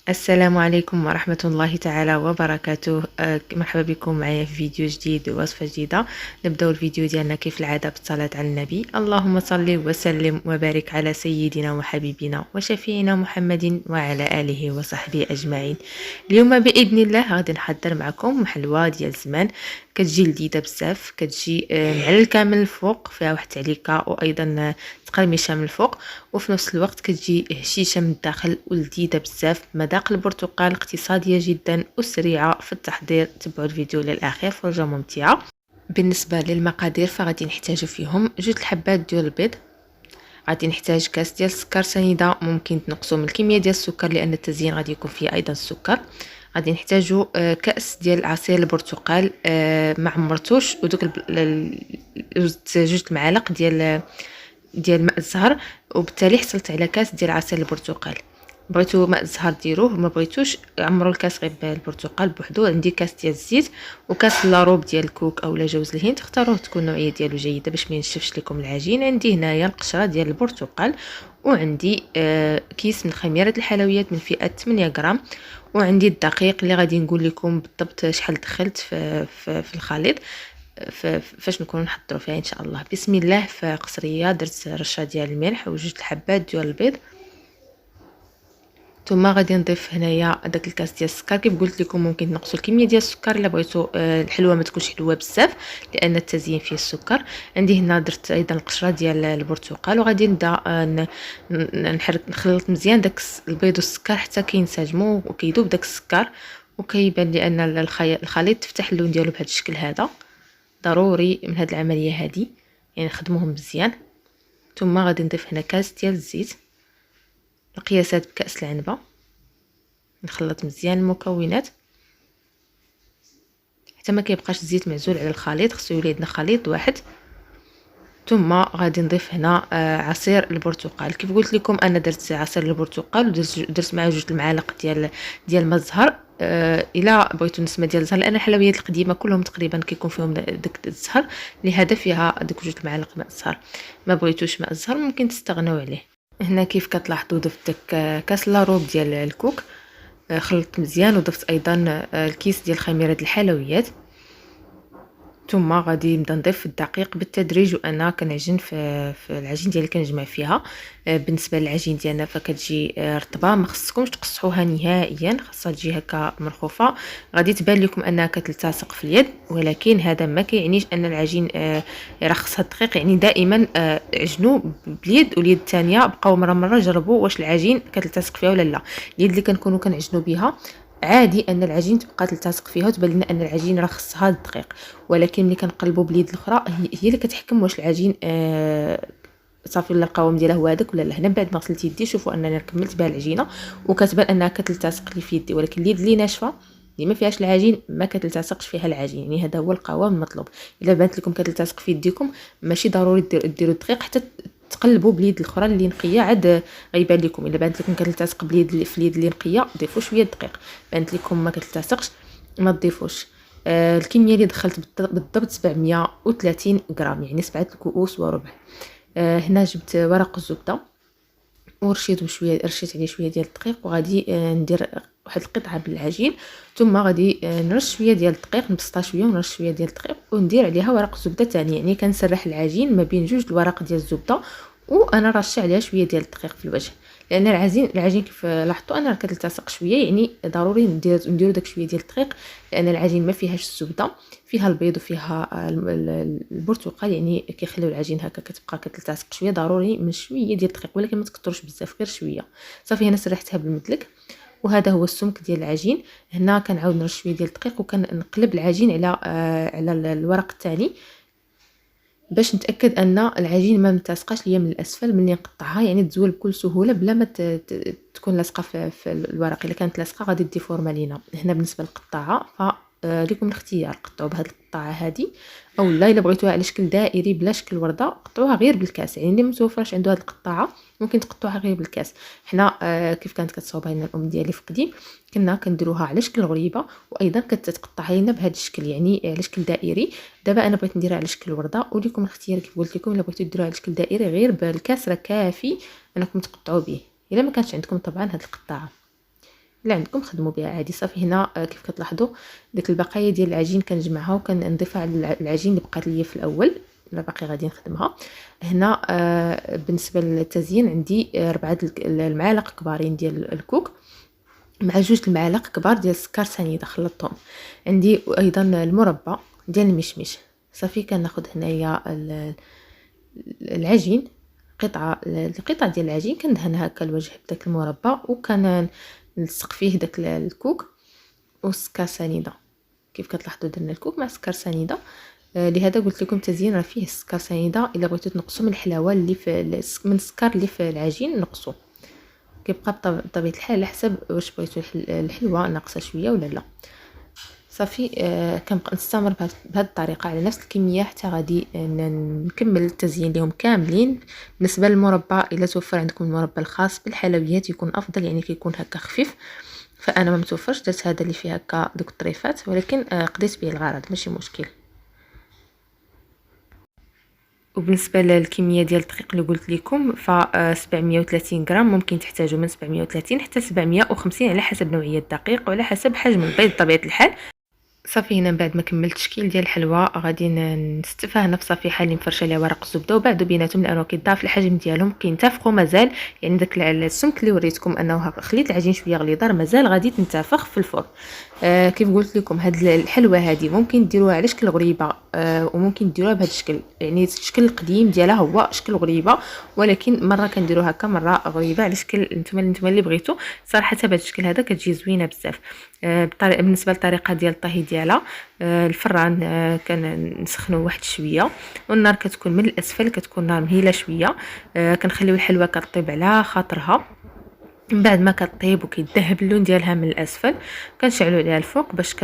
السلام عليكم ورحمة الله تعالى وبركاته. مرحبا بكم معايا في فيديو جديد ووصفة جديدة. نبداو الفيديو ديالنا كيف العادة بالصلاة على النبي. اللهم صل وسلم وبارك على سيدنا وحبيبنا وشفيعنا محمد وعلى آله وصحبه أجمعين. اليوم بإذن الله غادي نحضر معكم حلوى ديال الزمان، كتجي لذيذة بزاف، كتجي معلكة من الفوق، فيها واحد التعليكة وأيضا تقرمشة من الفوق، وفي نفس الوقت كتجي هشيشه من الداخل ولذيذه بزاف. مذاق البرتقال اقتصاديه جدا وسريعه في التحضير. تبعوا الفيديو للاخير، فرجه ممتعه. بالنسبه للمقادير فغادي نحتاج فيهم 2 الحبات ديال البيض، غادي نحتاج كاس ديال السكر سنيده، ممكن تنقصوا من الكميه ديال السكر لان التزيين غادي يكون فيه ايضا السكر. غادي نحتاجوا كاس ديال عصير البرتقال ما عمرتوش، ودوك 2 المعالق ديال ماء الزهر، وبالتالي حصلت على كاس ديال عصير البرتقال. بغيتو ماء الزهر ديروه، ما بغيتوش عمروا الكاس غير بالبرتقال بوحدو. عندي كاس ديال الزيت وكاس لاروب ديال الكوك اولا جوز الهند، تختاروه تكون النوعيه ديالو جيده باش ما ينشفش لكم العجين. عندي هنايا القشره ديال البرتقال، وعندي كيس من خميره الحلويات من فئه 8 غرام، وعندي الدقيق اللي غادي نقول لكم بالضبط شحال دخلت في الخليط فاش نكونوا نحضروا فيها ان شاء الله. بسم الله. في قصريه درت رشه ديال الملح وجوج الحبات ديال البيض، ثم غادي نضيف هنايا داك الكاس ديال السكر. كيف قلت لكم ممكن تنقصوا الكميه ديال السكر الا بغيتوا الحلوه ما تكونش حلوه بزاف لان التزيين فيه السكر. عندي هنا درت ايضا القشره ديال البرتقال، وغادي نبدا نخلط مزيان داك البيض والسكر حتى كينسجموا وكيذوب داك السكر، وكيبان لي ان الخليط تفتح اللون ديالو بهذا الشكل هذا. ضروري من هذه العمليه هذه يعني نخدموهم مزيان. ثم غادي نضيف هنا كاس ديال الزيت، القياسات بكاس العنبه. نخلط مزيان المكونات حتى ما كيبقاش الزيت معزول على الخليط، خصو يولي عندنا خليط واحد. ثم غادي نضيف هنا عصير البرتقال. كيف قلت لكم انا درت عصير البرتقال ودرت معاه 2 المعالق ديال ماء الزهر. الا بغيتو نسمه ديال الزهر لان الحلويات القديمه كلهم تقريبا كيكون فيهم داك الزهر، لهذا فيها ديك 2 المعالق ماء الزهر. ما بغيتوش ماء الزهر ممكن تستغنوا عليه. هنا كيف كتلاحظوا ضفت داك كاس لاروب ديال الكوك، خلطت مزيان، وضفت ايضا الكيس ديال خميره الحلويات. ثم غادي نبدا نضيف الدقيق بالتدريج، وانا كنعجن في العجين ديالي كنجمع فيها. بالنسبه للعجين ديالنا فكتجي رطبه، ما خصكمش تقصحوها نهائيا، خاصها تجي هكا مرخوفه. غادي تبان لكم انها كتلتصق في اليد، ولكن هذا ما كيعنيش ان العجين راه خصها دقيق. يعني دائما عجنوا باليد، واليد الثانيه بقاو مره جربوا واش العجين كتلتصق فيها ولا لا. اليد اللي كنكونوا كنعجنوا بها عادي ان العجين تبقى تلتصق فيها وتبان لنا ان العجين راه خصها الدقيق، ولكن ملي كنقلبوا باليد الاخرى هي اللي كتحكم واش العجين صافي ولا القوام ديالها هو هذاك ولا لا. هنا بعد ما غسلت يدي شوفوا انني كملت بها العجينه وكتبان انها كتلتصق لي في يدي، ولكن اليد اللي ناشفه اللي ما فيهاش العجين ما كتلتصقش فيها العجين. يعني هذا هو القوام المطلوب. الا بانت لكم كتلتصق في يديكم ماشي ضروري ديروا الدقيق، حتى تقلبوا باليد الاخرى اللي نقيه عاد غيبان لكم. الا بانت لكم كتلتصق في اليد اللي نقيه ضيفوا شويه دقيق، بانت لكم ما كتلتصقش ما تضيفوش. الكميه اللي دخلت بالضبط 730 غرام، يعني 7 كؤوس وربع. هنا جبت ورق الزبده ورشيت عليه شويه ديال الدقيق، وغادي ندير واحد القطعه بالعجين. ثم غادي نرش شويه ديال الدقيق، نبسطها شويه ونرش شويه ديال الدقيق وندير عليها ورق الزبده ثاني. يعني كنسرح العجين ما بين 2 الورق ديال الزبده، وانا رشه عليها شويه ديال الدقيق في الوجه، لان العجين كيف لاحظتوا انا كتلتصق شويه. يعني ضروري نديروا داك شويه ديال الدقيق لان العجين ما فيهاش الزبده، فيها البيض وفيها البرتقال، يعني كيخليو العجين هكا كتبقى كتلتصق شويه. ضروري من شويه ديال الدقيق ولكن ما تكثروش بزاف، غير شويه صافي. هنا سرحتها بالمدلك وهذا هو السمك ديال العجين. هنا كنعاود نرش شويه ديال الدقيق وكنقلب العجين على الورق الثاني باش نتاكد ان العجين ما ملتصقاش ليا من الاسفل ملي نقطعها، يعني تزول بكل سهوله بلا ما تكون لاصقه في الورق. الا كانت لاصقه غادي ديفورما لينا. هنا بالنسبه للقطاعه لكم الاختيار، قطعوا بهذه القطاعه هذه، او لا الا بغيتوها على شكل دائري بلا شكل ورده قطعوها غير بالكاس. يعني اللي متوفرش عنده هذه القطاعه ممكن تقطعوها غير بالكاس. حنا كيف كانت كتصاوبها لنا الام ديالي في قديم كنا كنديروها على شكل غريبه، وايضا كتقطعها لنا بهذا الشكل يعني على شكل دائري. دابا انا بغيت نديرها على شكل ورده، وليكم الاختيار كيف قلت لكم. الا بغيتو ديروها على شكل دائري غير بالكاس راه كافي انكم تقطعوا به، الا ما كانش عندكم طبعا هذه القطاعه. اللي عندكم خدموا بها عادي. صافي هنا كيف كتلاحظوا ديك البقايا ديال العجين كنجمعها وكنضيفها على العجين اللي بقات ليا في الاول، لا باقي غادي نخدمها. هنا بالنسبه للتزيين عندي 4 المعالق كبارين ديال الكوك مع 2 المعالق كبار ديال السكر سنيده خلطتهم. عندي ايضا المربى ديال المشمش. صافي كناخذ هنايا العجين، القطعه ديال العجين كندهنها هكا الوجه بداك المربى، وكان نلصق فيه داك الكوك والسكر سنيده. كيف كتلاحظوا درنا الكوك مع السكر سنيده. لهذا قلت لكم تزيين راه فيه السكر سنيده. الا بغيتو تنقصوا من الحلاوه اللي في من السكر اللي في العجين نقصوا، كيبقى بطبيعه الحال على حسب واش بغيتو الحلوه ناقصه شويه ولا لا. صافي كنبقى نستمر بهذه الطريقه على نفس الكميه حتى غادي نكمل التزيين لهم كاملين. بالنسبه للمربى الا توفر عندكم المربى الخاص بالحلويات يكون افضل، يعني كيكون هكا خفيف. فانا ما متوفرش درت هذا اللي فيه هكا دوك الطريفات، ولكن قضيت به الغرض ماشي مشكل. وبالنسبه للكميه ديال الدقيق اللي قلت لكم ف 730 غرام، ممكن تحتاجوا من 730 حتى 750 على حسب نوعيه الدقيق وعلى حسب حجم البيض بطبيعه الحال. صافي هنا بعد ما كملت التشكيل ديال الحلوى غادي نستفها هنا في صفيحه اللي مفرشه عليها ورق الزبده، وبعدو بيناتهم لانه كيضاف الحجم ديالهم كينتفخوا مازال. يعني داك السمك اللي وريتكم انه خليت العجين شويه غليظه مازال غادي تنتفخ في الفرن. كيف قلت لكم هاد الحلوى هذه ممكن ديروها على شكل غريبه، وممكن ديروها بهذا الشكل. يعني الشكل القديم ديالها هو شكل غريبه، ولكن مره كنديروها هكا مره غريبه على شكل نتوما اللي بغيتو. صراحه بهذا الشكل هذا كتجي زوينه بزاف. بالنسبه للطريقه ديال الطهي ديالها، الفران كنسخنوه واحد شويه، والنار كتكون من الاسفل كتكون نار مهيله شويه. كنخليو الحلوى كطيب على خاطرها. من بعد ما كطيب وكيذهب اللون ديالها من الاسفل كنشعلوا عليها الفوق باش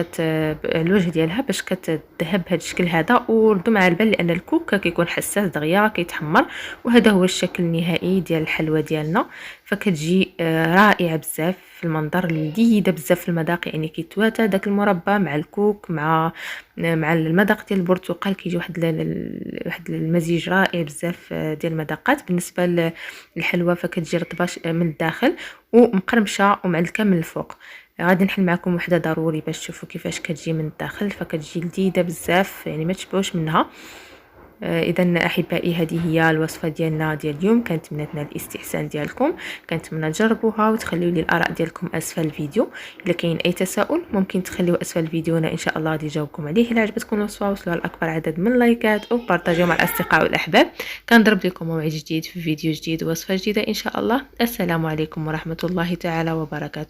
الوجه ديالها باش كتذهب بهذا الشكل هذا. وردوا مع البال لان الكوك كيكون حساس دغيا كيتحمر، وهذا هو الشكل النهائي ديال الحلوى ديالنا. فكتجي رائعه بزاف في المنظر، لذيذه بزاف في المذاق. يعني كيتواتى داك المربى مع الكوك مع المذاق ديال البرتقال، كيجي واحد المزيج رائع بزاف ديال المذاقات. بالنسبه للحلوى فكتجي رطبه من الداخل ومقرمشه ومعلكه من الفوق. غادي نحل معكم وحده ضروري باش تشوفوا كيفاش كتجي من الداخل، فكتجي لذيذه بزاف يعني ما تشبعوش منها. اذا احبائي هذه هي الوصفه ديالنا ديال اليوم. كنتمنى الاستحسان ديالكم، كنتمنى تجربوها وتخليوا لي الاراء ديالكم اسفل الفيديو. الا كاين اي تساؤل ممكن تخليوه اسفل الفيديو، انا ان شاء الله غادي نجاوبكم عليه. الا عجبتكم الوصفه وصلوا لاكبر عدد من اللايكات او بارطاجيو مع الاصدقاء والاحباب. كنضرب لكم موعد جديد في فيديو جديد ووصفه جديده ان شاء الله. السلام عليكم ورحمه الله تعالى وبركاته.